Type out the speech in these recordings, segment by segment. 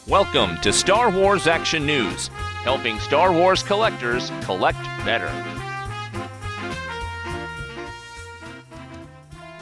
Welcome to Star Wars Action News, helping Star Wars collectors collect better.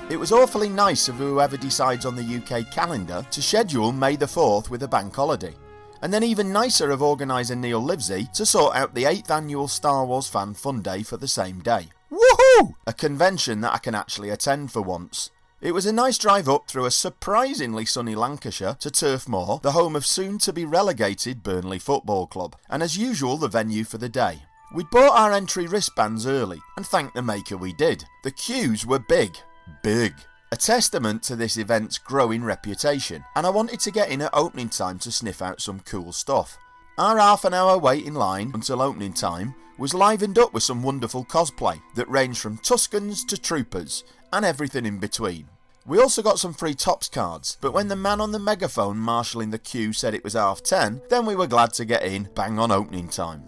It was awfully nice of whoever decides on the UK calendar to schedule May the 4th with a bank holiday. And then even nicer of organiser Neil Livesey to sort out the 8th annual Star Wars Fan Fun Day for the same day. Woohoo! A convention that I can actually attend for once. It was a nice drive up through a surprisingly sunny Lancashire to Turf Moor, the home of soon-to-be relegated Burnley Football Club, and as usual the venue for the day. We'd bought our entry wristbands early, and thank the maker we did. The queues were big. Big. A testament to this event's growing reputation, and I wanted to get in at opening time to sniff out some cool stuff. Our half an hour wait in line until opening time was livened up with some wonderful cosplay that ranged from Tuscans to Troopers, and everything in between. We also got some free Tops cards, but when the man on the megaphone marshalling the queue said it was 10:30, then we were glad to get in bang on opening time.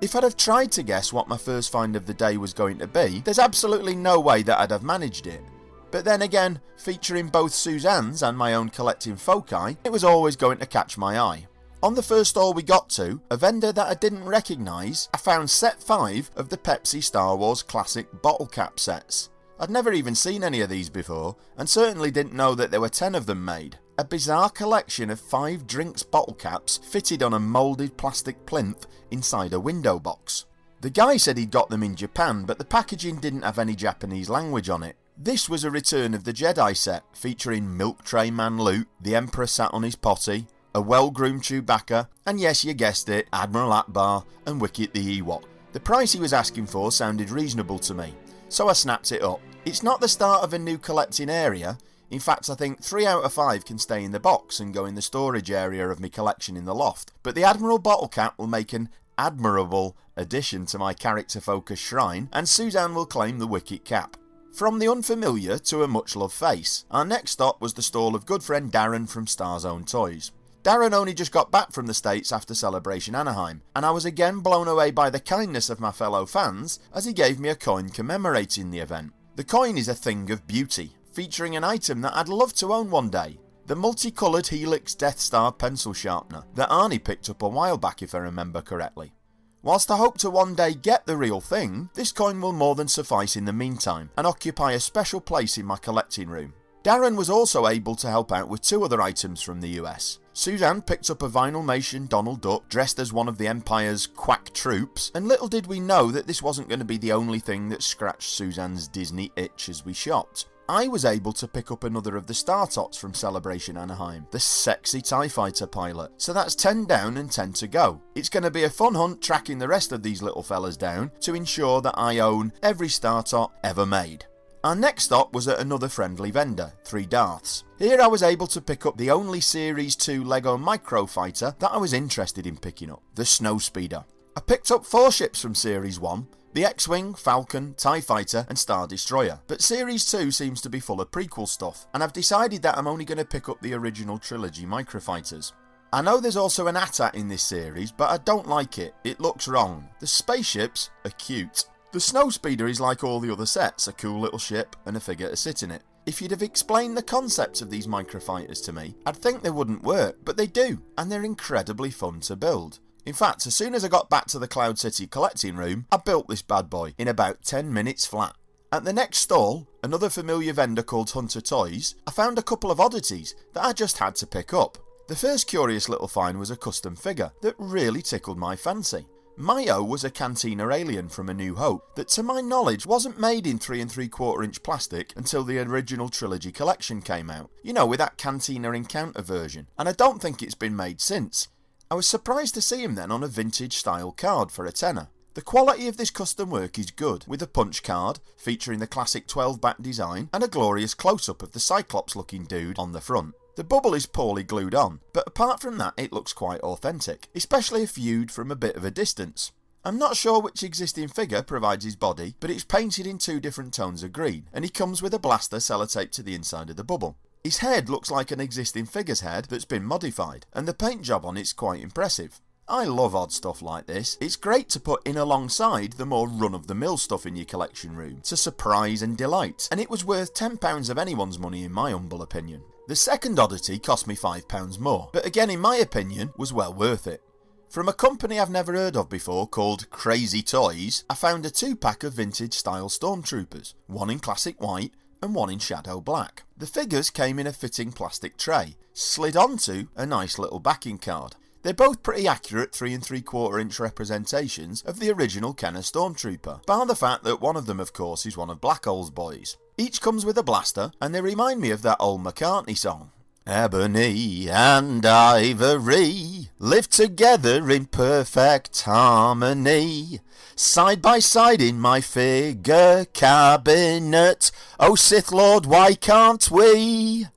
If I'd have tried to guess what my first find of the day was going to be, there's absolutely no way that I'd have managed it. But then again, featuring both Suzanne's and my own collecting foci, it was always going to catch my eye. On the first stall we got to, a vendor that I didn't recognise, I found set 5 of the Pepsi Star Wars Classic bottle cap sets. I'd never even seen any of these before, and certainly didn't know that there were 10 of them made. A bizarre collection of 5 drinks bottle caps fitted on a moulded plastic plinth inside a window box. The guy said he'd got them in Japan, but the packaging didn't have any Japanese language on it. This was a Return of the Jedi set, featuring Milk Tray Man Luke, the Emperor sat on his potty, a well-groomed Chewbacca, and yes, you guessed it, Admiral Ackbar and Wicket the Ewok. The price he was asking for sounded reasonable to me, so I snapped it up. It's not the start of a new collecting area. In fact, I think 3 out of 5 can stay in the box and go in the storage area of my collection in the loft, but the Admiral bottle cap will make an admirable addition to my character-focused shrine, and Suzanne will claim the Wicket cap. From the unfamiliar to a much-loved face, our next stop was the stall of good friend Darren from Starzone Toys. Darren only just got back from the States after Celebration Anaheim, and I was again blown away by the kindness of my fellow fans as he gave me a coin commemorating the event. The coin is a thing of beauty, featuring an item that I'd love to own one day. The multicoloured Helix Death Star pencil sharpener that Arnie picked up a while back if I remember correctly. Whilst I hope to one day get the real thing, this coin will more than suffice in the meantime and occupy a special place in my collecting room. Darren was also able to help out with 2 other items from the US. Suzanne picked up a Vinylmation Donald Duck dressed as one of the Empire's quack troops, and little did we know that this wasn't going to be the only thing that scratched Suzanne's Disney itch as we shopped. I was able to pick up another of the Star Tots from Celebration Anaheim, the sexy TIE Fighter pilot, so that's 10 down and 10 to go. It's going to be a fun hunt tracking the rest of these little fellas down to ensure that I own every Star Tot ever made. Our next stop was at another friendly vendor, 3 Darths. Here I was able to pick up the only Series 2 LEGO Microfighter that I was interested in picking up, the Snowspeeder. I picked up 4 ships from Series 1, the X-Wing, Falcon, TIE Fighter and Star Destroyer, but Series 2 seems to be full of prequel stuff, and I've decided that I'm only going to pick up the original trilogy Microfighters. I know there's also an AT-AT in this series, but I don't like it. It looks wrong. The spaceships are cute. The Snowspeeder is like all the other sets, a cool little ship and a figure to sit in it. If you'd have explained the concepts of these microfighters to me, I'd think they wouldn't work, but they do, and they're incredibly fun to build. In fact, as soon as I got back to the Cloud City collecting room, I built this bad boy in about 10 minutes flat. At the next stall, another familiar vendor called Hunter Toys, I found a couple of oddities that I just had to pick up. The first curious little find was a custom figure that really tickled my fancy. Mayo was a Cantina alien from A New Hope that to my knowledge wasn't made in 3 3/4 inch plastic until the original trilogy collection came out, you know, with that Cantina Encounter version, and I don't think it's been made since. I was surprised to see him then on a vintage style card for a tenner. The quality of this custom work is good, with a punch card featuring the classic 12-back design and a glorious close-up of the Cyclops looking dude on the front. The bubble is poorly glued on, but apart from that it looks quite authentic, especially if viewed from a bit of a distance. I'm not sure which existing figure provides his body, but it's painted in 2 different tones of green, and he comes with a blaster sellotaped to the inside of the bubble. His head looks like an existing figure's head that's been modified, and the paint job on it's quite impressive. I love odd stuff like this. It's great to put in alongside the more run-of-the-mill stuff in your collection room to surprise and delight, and it was worth £10 of anyone's money in my humble opinion. The second oddity cost me £5 more, but again in my opinion was well worth it. From a company I've never heard of before called Crazy Toys, I found a 2-pack of vintage style Stormtroopers, one in classic white and one in shadow black. The figures came in a fitting plastic tray, slid onto a nice little backing card. They're both pretty accurate 3 3/4 inch representations of the original Kenner Stormtrooper, bar the fact that one of them of course is one of Black Hole's boys. Each comes with a blaster and they remind me of that old McCartney song. Ebony and ivory live together in perfect harmony, side by side in my figure cabinet. Oh Sith Lord, why can't we?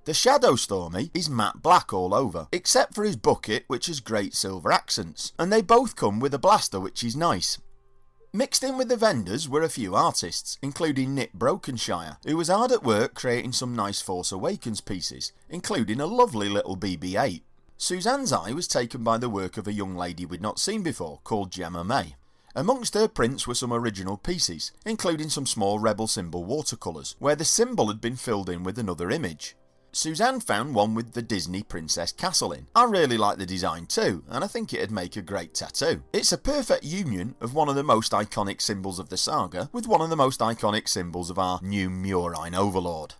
The Shadow Stormy is matte black all over, except for his bucket which has great silver accents, and they both come with a blaster which is nice. Mixed in with the vendors were a few artists, including Nick Brokenshire, who was hard at work creating some nice Force Awakens pieces, including a lovely little BB-8. Suzanne's eye was taken by the work of a young lady we'd not seen before, called Gemma May. Amongst her prints were some original pieces, including some small Rebel symbol watercolours, where the symbol had been filled in with another image. Suzanne found one with the Disney Princess Castle in. I really like the design too, and I think it'd make a great tattoo. It's a perfect union of one of the most iconic symbols of the saga with one of the most iconic symbols of our new Murine overlord.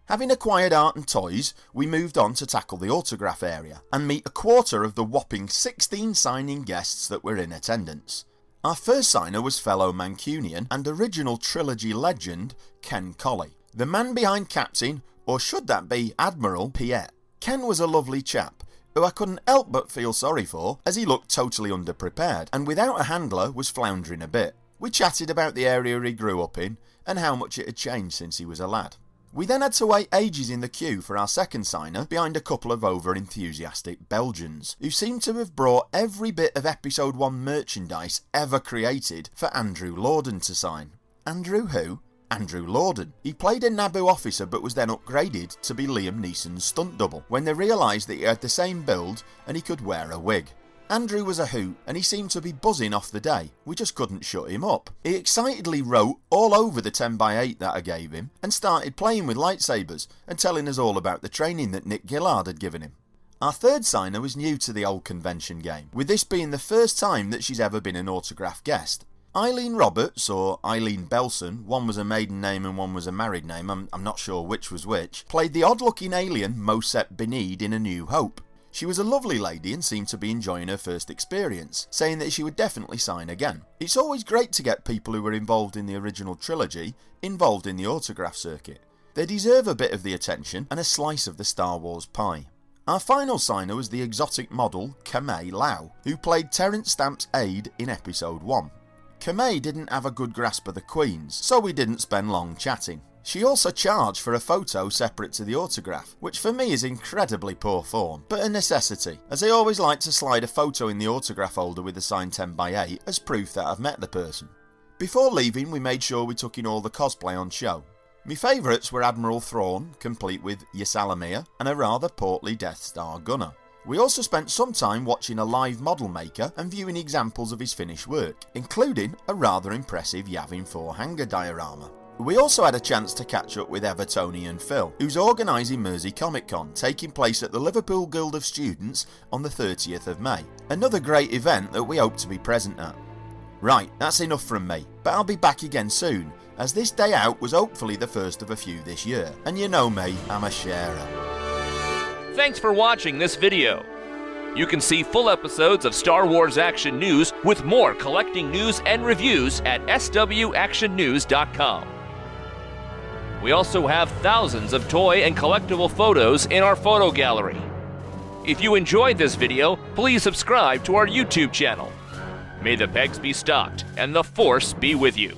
Having acquired art and toys, we moved on to tackle the autograph area and meet a quarter of the whopping 16 signing guests that were in attendance. Our first signer was fellow Mancunian and original trilogy legend Ken Colley, the man behind Captain, or should that be Admiral Piet. Ken was a lovely chap, who I couldn't help but feel sorry for, as he looked totally underprepared, and without a handler was floundering a bit. We chatted about the area he grew up in, and how much it had changed since he was a lad. We then had to wait ages in the queue for our second signer, behind a couple of over-enthusiastic Belgians, who seemed to have brought every bit of Episode 1 merchandise ever created for Andrew Lorden to sign. Andrew who? Andrew Lorden. He played a Naboo officer but was then upgraded to be Liam Neeson's stunt double when they realised that he had the same build and he could wear a wig. Andrew was a hoot and he seemed to be buzzing off the day. We just couldn't shut him up. He excitedly wrote all over the 10x8 that I gave him and started playing with lightsabers and telling us all about the training that Nick Gillard had given him. Our third signer was new to the old convention game, with this being the first time that she's ever been an autograph guest. Eileen Roberts, or Eileen Belson, one was a maiden name and one was a married name, I'm not sure which was which, played the odd-looking alien Mosep Benid in A New Hope. She was a lovely lady and seemed to be enjoying her first experience, saying that she would definitely sign again. It's always great to get people who were involved in the original trilogy involved in the autograph circuit. They deserve a bit of the attention and a slice of the Star Wars pie. Our final signer was the exotic model Kamei Lau, who played Terence Stamp's aide in Episode 1. Kamei didn't have a good grasp of the Queens, so we didn't spend long chatting. She also charged for a photo separate to the autograph, which for me is incredibly poor form, but a necessity, as I always like to slide a photo in the autograph holder with a signed 10x8 as proof that I've met the person. Before leaving, we made sure we took in all the cosplay on show. My favourites were Admiral Thrawn, complete with Ysalamir, and a rather portly Death Star gunner. We also spent some time watching a live model maker and viewing examples of his finished work, including a rather impressive Yavin 4 hangar diorama. We also had a chance to catch up with Eva, Tony and Phil, who's organising Mersey Comic Con, taking place at the Liverpool Guild of Students on the 30th of May. Another great event that we hope to be present at. Right, that's enough from me, but I'll be back again soon, as this day out was hopefully the first of a few this year, and you know me, I'm a sharer. Thanks for watching this video. You can see full episodes of Star Wars Action News with more collecting news and reviews at swactionnews.com. We also have thousands of toy and collectible photos in our photo gallery. If you enjoyed this video, please subscribe to our YouTube channel. May the pegs be stocked and the Force be with you.